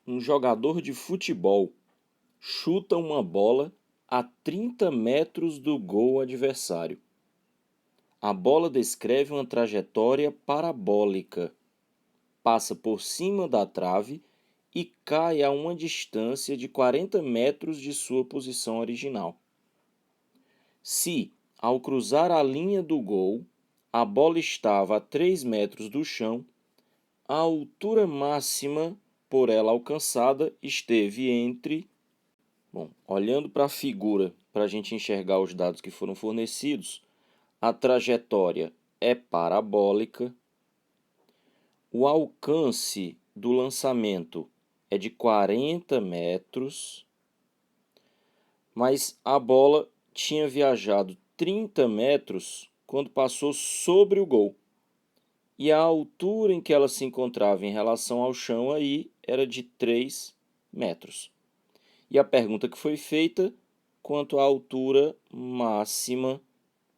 Um jogador de futebol chuta uma bola a 30 metros do gol adversário. A bola descreve uma trajetória parabólica, passa por cima da trave e cai a uma distância de 40 metros de sua posição original. Se, ao cruzar a linha do gol, a bola estava a 3 metros do chão, a altura máxima por ela alcançada esteve entre... Bom, olhando para a figura, para a gente enxergar os dados que foram fornecidos, a trajetória é parabólica, o alcance do lançamento é de 40 metros, mas a bola tinha viajado 30 metros quando passou sobre o gol. E a altura em que ela se encontrava em relação ao chão aí era de 3 metros. E a pergunta que foi feita quanto à altura máxima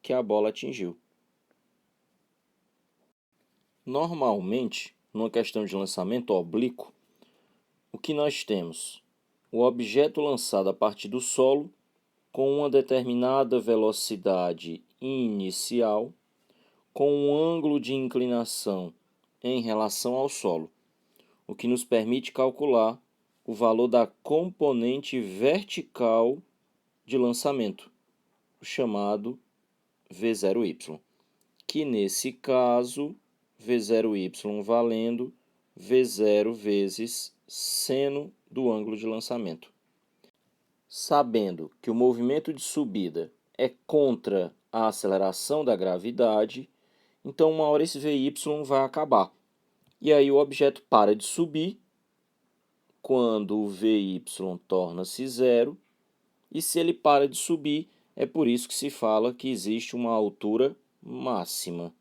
que a bola atingiu. Normalmente, numa questão de lançamento oblíquo, o que nós temos? O objeto lançado a partir do solo com uma determinada velocidade inicial, com um ângulo de inclinação em relação ao solo, o que nos permite calcular o valor da componente vertical de lançamento, o chamado V0y, que nesse caso, V0y valendo V0 vezes seno do ângulo de lançamento. Sabendo que o movimento de subida é contra a aceleração da gravidade, então uma hora esse Vy vai acabar. E aí o objeto para de subir quando o Vy torna-se zero, e se ele para de subir, é por isso que se fala que existe uma altura máxima.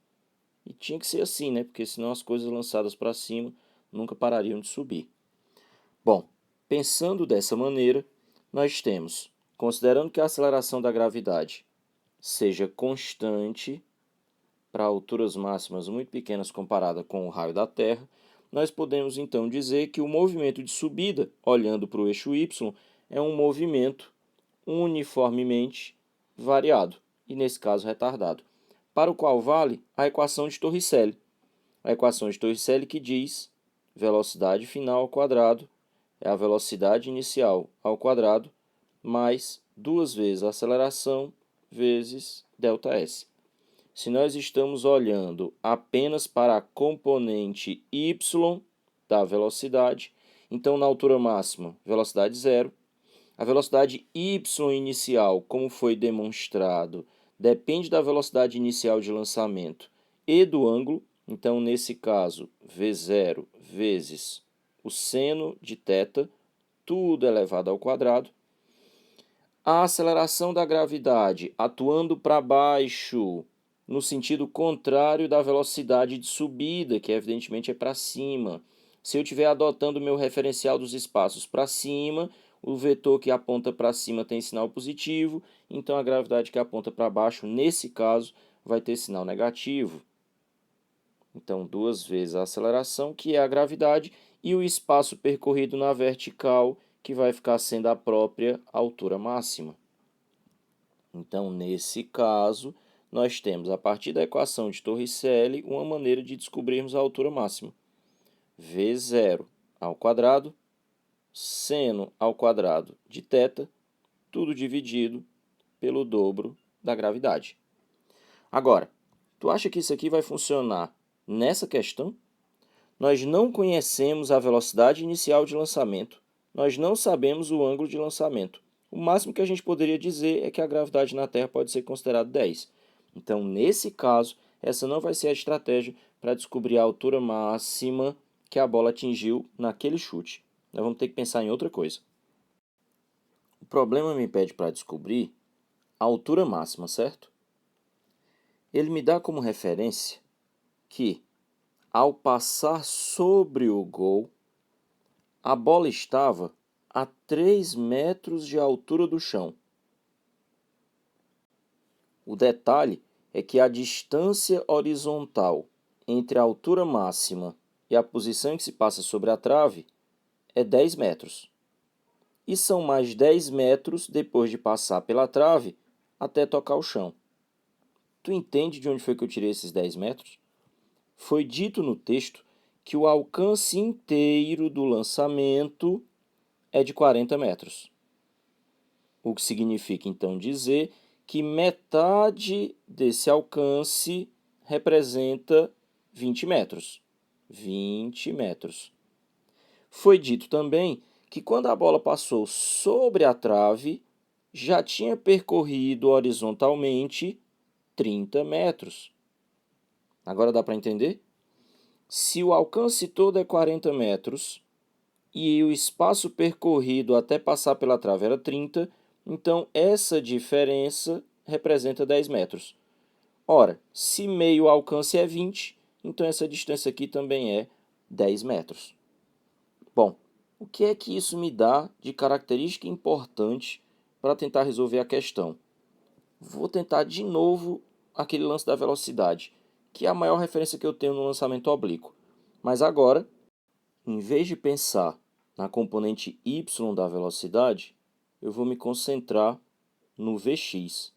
E tinha que ser assim, né? Porque senão as coisas lançadas para cima nunca parariam de subir. Bom, pensando dessa maneira, nós temos, considerando que a aceleração da gravidade seja constante para alturas máximas muito pequenas comparada com o raio da Terra, nós podemos então dizer que o movimento de subida, olhando para o eixo y, é um movimento uniformemente variado, e nesse caso retardado, para o qual vale a equação de Torricelli. A equação de Torricelli que diz velocidade final ao quadrado é a velocidade inicial ao quadrado mais 2 vezes a aceleração vezes ΔS. Se nós estamos olhando apenas para a componente y da velocidade, então na altura máxima, velocidade zero. A velocidade y inicial, como foi demonstrado, depende da velocidade inicial de lançamento e do ângulo. Então, nesse caso, V0 vezes o seno de θ, tudo elevado ao quadrado. A aceleração da gravidade atuando para baixo, no sentido contrário da velocidade de subida, que evidentemente é para cima. Se eu estiver adotando o meu referencial dos espaços para cima, o vetor que aponta para cima tem sinal positivo, então a gravidade que aponta para baixo, nesse caso, vai ter sinal negativo. Então, 2 vezes a aceleração, que é a gravidade, e o espaço percorrido na vertical, que vai ficar sendo a própria altura máxima. Então, nesse caso, nós temos, a partir da equação de Torricelli, uma maneira de descobrirmos a altura máxima. V0 ao quadrado, seno ao quadrado de θ, tudo dividido pelo dobro da gravidade. Agora, tu acha que isso aqui vai funcionar nessa questão? Nós não conhecemos a velocidade inicial de lançamento, nós não sabemos o ângulo de lançamento. O máximo que a gente poderia dizer é que a gravidade na Terra pode ser considerada 10. Então, nesse caso, essa não vai ser a estratégia para descobrir a altura máxima que a bola atingiu naquele chute. Nós vamos ter que pensar em outra coisa. O problema me pede para descobrir a altura máxima, certo? Ele me dá como referência que, ao passar sobre o gol, a bola estava a 3 metros de altura do chão. O detalhe é que a distância horizontal entre a altura máxima e a posição em que se passa sobre a trave é 10 metros. E são mais 10 metros depois de passar pela trave até tocar o chão. Tu entende de onde foi que eu tirei esses 10 metros? Foi dito no texto que o alcance inteiro do lançamento é de 40 metros. O que significa, então, dizer que metade desse alcance representa 20 metros. 20 metros. Foi dito também que quando a bola passou sobre a trave, já tinha percorrido horizontalmente 30 metros. Agora dá para entender? Se o alcance todo é 40 metros e o espaço percorrido até passar pela trave era 30, então essa diferença representa 10 metros. Ora, se meio alcance é 20, então essa distância aqui também é 10 metros. Bom, o que é que isso me dá de característica importante para tentar resolver a questão? Vou tentar de novo aquele lance da velocidade, que é a maior referência que eu tenho no lançamento oblíquo. Mas agora, em vez de pensar na componente y da velocidade, eu vou me concentrar no Vx.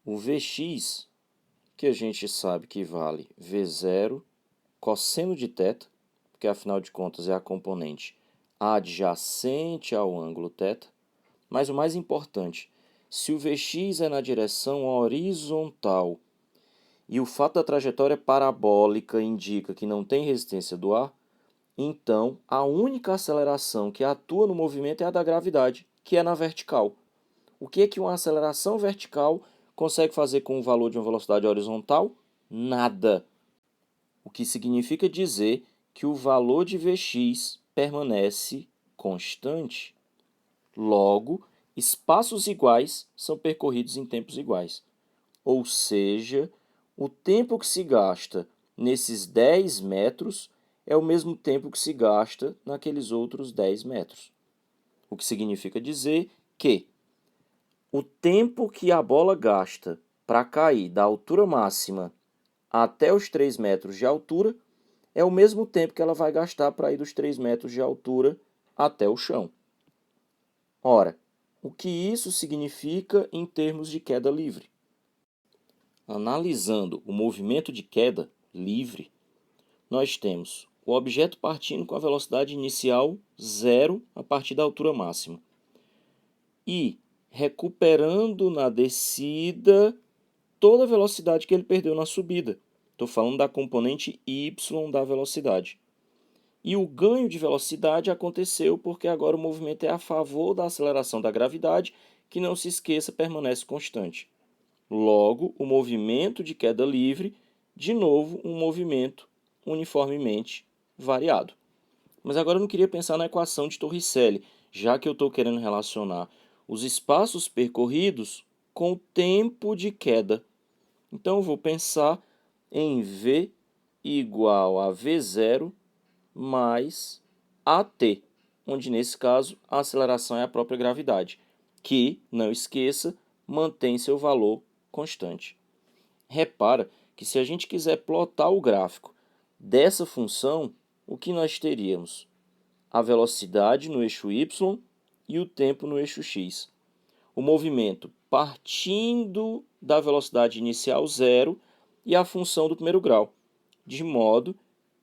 O Vx, que a gente sabe que vale V0 cosseno de θ, porque afinal de contas é a componente adjacente ao ângulo θ, mas o mais importante, se o Vx é na direção horizontal e o fato da trajetória parabólica indica que não tem resistência do ar, então a única aceleração que atua no movimento é a da gravidade, que é na vertical. O que é que uma aceleração vertical consegue fazer com o valor de uma velocidade horizontal? Nada. O que significa dizer que o valor de Vx permanece constante. Logo, espaços iguais são percorridos em tempos iguais. Ou seja, o tempo que se gasta nesses 10 metros é o mesmo tempo que se gasta naqueles outros 10 metros. O que significa dizer que o tempo que a bola gasta para cair da altura máxima até os 3 metros de altura é o mesmo tempo que ela vai gastar para ir dos 3 metros de altura até o chão. Ora, o que isso significa em termos de queda livre? Analisando o movimento de queda livre, nós temos o objeto partindo com a velocidade inicial zero a partir da altura máxima e recuperando na descida toda a velocidade que ele perdeu na subida. Estou falando da componente y da velocidade. E o ganho de velocidade aconteceu porque agora o movimento é a favor da aceleração da gravidade, que, não se esqueça, permanece constante. Logo, o movimento de queda livre, de novo, um movimento uniformemente variado. Mas agora eu não queria pensar na equação de Torricelli, já que eu estou querendo relacionar os espaços percorridos com o tempo de queda. Então, eu vou pensar em V igual a V0 mais AT, onde, nesse caso, a aceleração é a própria gravidade, que, não esqueça, mantém seu valor constante. Repara que se a gente quiser plotar o gráfico dessa função, o que nós teríamos? A velocidade no eixo y e o tempo no eixo x. O movimento partindo da velocidade inicial zero e a função do primeiro grau, de modo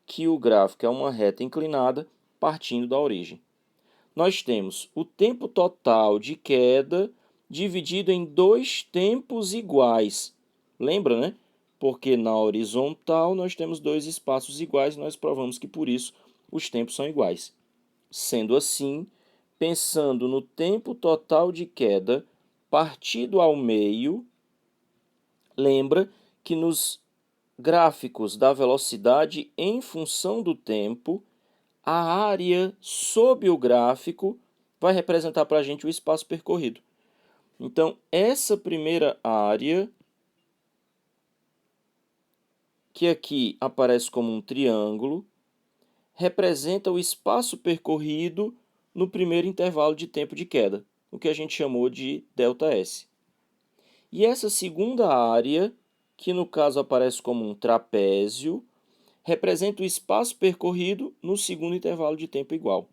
que o gráfico é uma reta inclinada partindo da origem. Nós temos o tempo total de queda dividido em dois tempos iguais. Lembra, né? Porque na horizontal nós temos dois espaços iguais e nós provamos que por isso os tempos são iguais. Sendo assim, pensando no tempo total de queda partido ao meio, lembra que nos gráficos da velocidade em função do tempo, a área sob o gráfico vai representar para a gente o espaço percorrido. Então, essa primeira área, que aqui aparece como um triângulo, representa o espaço percorrido no primeiro intervalo de tempo de queda, o que a gente chamou de ΔS. E essa segunda área, que no caso aparece como um trapézio, representa o espaço percorrido no segundo intervalo de tempo igual.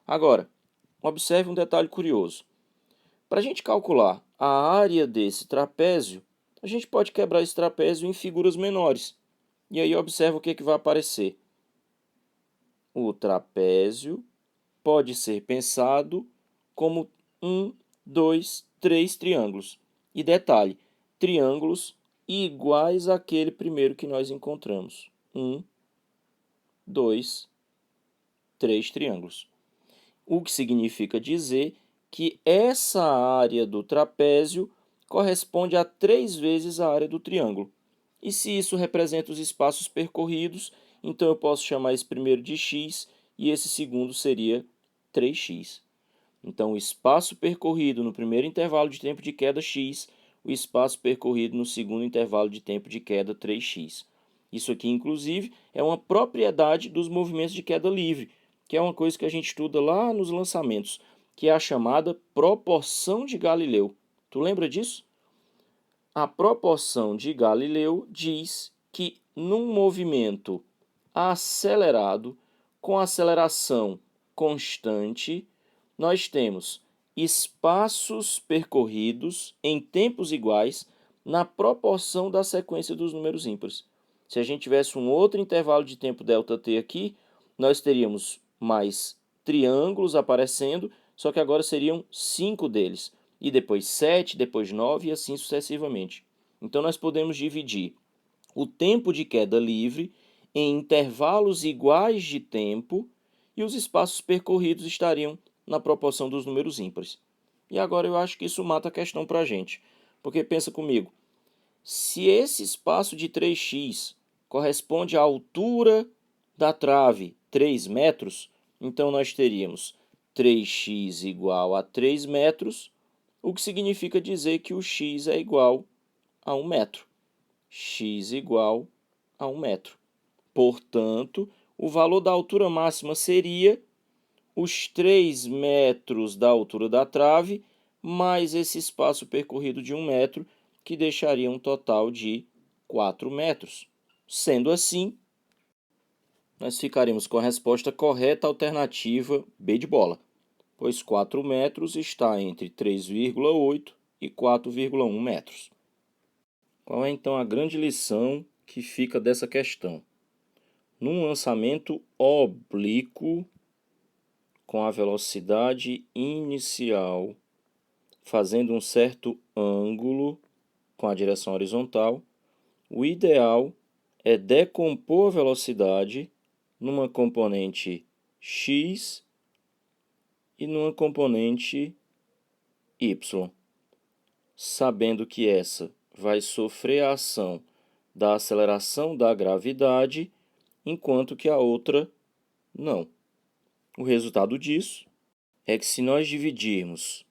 Agora, observe um detalhe curioso. Para a gente calcular a área desse trapézio, a gente pode quebrar esse trapézio em figuras menores. E aí observa o que vai aparecer. O trapézio pode ser pensado como 1, 2, 3 triângulos. E detalhe, triângulos iguais àquele primeiro que nós encontramos. 1, 2, 3 triângulos. O que significa dizer que essa área do trapézio corresponde a 3 vezes a área do triângulo. E se isso representa os espaços percorridos, então eu posso chamar esse primeiro de x e esse segundo seria 3x. Então, o espaço percorrido no primeiro intervalo de tempo de queda x, o espaço percorrido no segundo intervalo de tempo de queda 3x. Isso aqui, inclusive, é uma propriedade dos movimentos de queda livre, que é uma coisa que a gente estuda lá nos lançamentos, que é a chamada proporção de Galileu. Tu lembra disso? A proporção de Galileu diz que num movimento acelerado, com aceleração constante, nós temos espaços percorridos em tempos iguais na proporção da sequência dos números ímpares. Se a gente tivesse um outro intervalo de tempo ΔT aqui, nós teríamos mais triângulos aparecendo, só que agora seriam 5 deles e depois 7, depois 9 e assim sucessivamente. Então, nós podemos dividir o tempo de queda livre em intervalos iguais de tempo e os espaços percorridos estariam na proporção dos números ímpares. E agora eu acho que isso mata a questão para a gente, porque pensa comigo, se esse espaço de 3x corresponde à altura da trave, 3 metros, então nós teríamos 3x igual a 3 metros, o que significa dizer que o x é igual a 1 metro. X igual a 1 metro. Portanto, o valor da altura máxima seria os 3 metros da altura da trave, mais esse espaço percorrido de 1 metro, que deixaria um total de 4 metros. Sendo assim, nós ficaremos com a resposta correta alternativa B de bola, pois 4 metros está entre 3,8 e 4,1 metros. Qual é então a grande lição que fica dessa questão? Num lançamento oblíquo, com a velocidade inicial fazendo um certo ângulo com a direção horizontal, o ideal é decompor a velocidade numa componente x e numa componente y, sabendo que essa vai sofrer a ação da aceleração da gravidade, enquanto que a outra não. O resultado disso é que se nós dividirmos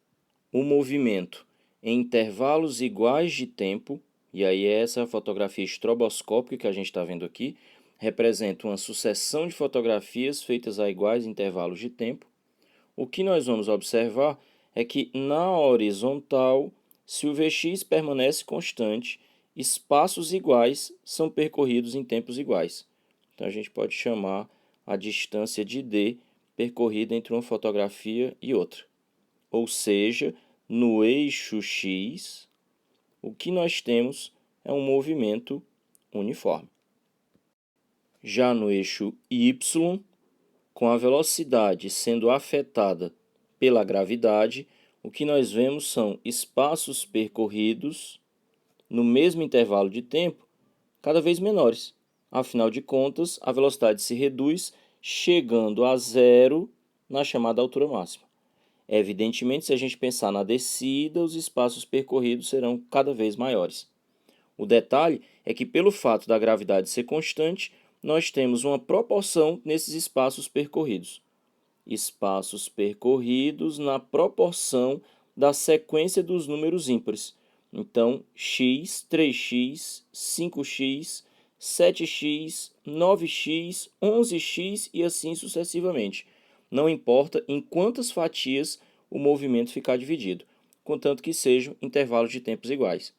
o movimento em intervalos iguais de tempo, e aí essa é a fotografia estroboscópica que a gente está vendo aqui, representa uma sucessão de fotografias feitas a iguais intervalos de tempo, o que nós vamos observar é que na horizontal, se o Vx permanece constante, espaços iguais são percorridos em tempos iguais. Então, a gente pode chamar a distância de d percorrida entre uma fotografia e outra. Ou seja, no eixo x, o que nós temos é um movimento uniforme. Já no eixo y, com a velocidade sendo afetada pela gravidade, o que nós vemos são espaços percorridos no mesmo intervalo de tempo cada vez menores. Afinal de contas, a velocidade se reduz, chegando a zero na chamada altura máxima. Evidentemente, se a gente pensar na descida, os espaços percorridos serão cada vez maiores. O detalhe é que, pelo fato da gravidade ser constante, nós temos uma proporção nesses espaços percorridos. Espaços percorridos na proporção da sequência dos números ímpares. Então, x, 3x, 5x, 7x, 9x, 11x e assim sucessivamente. Não importa em quantas fatias o movimento ficar dividido, contanto que sejam intervalos de tempos iguais.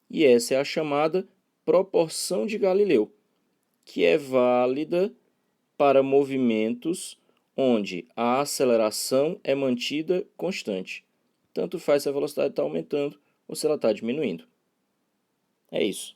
E essa é a chamada proporção de Galileu. que é válida para movimentos onde a aceleração é mantida constante. Tanto faz se a velocidade está aumentando ou se ela está diminuindo. É isso.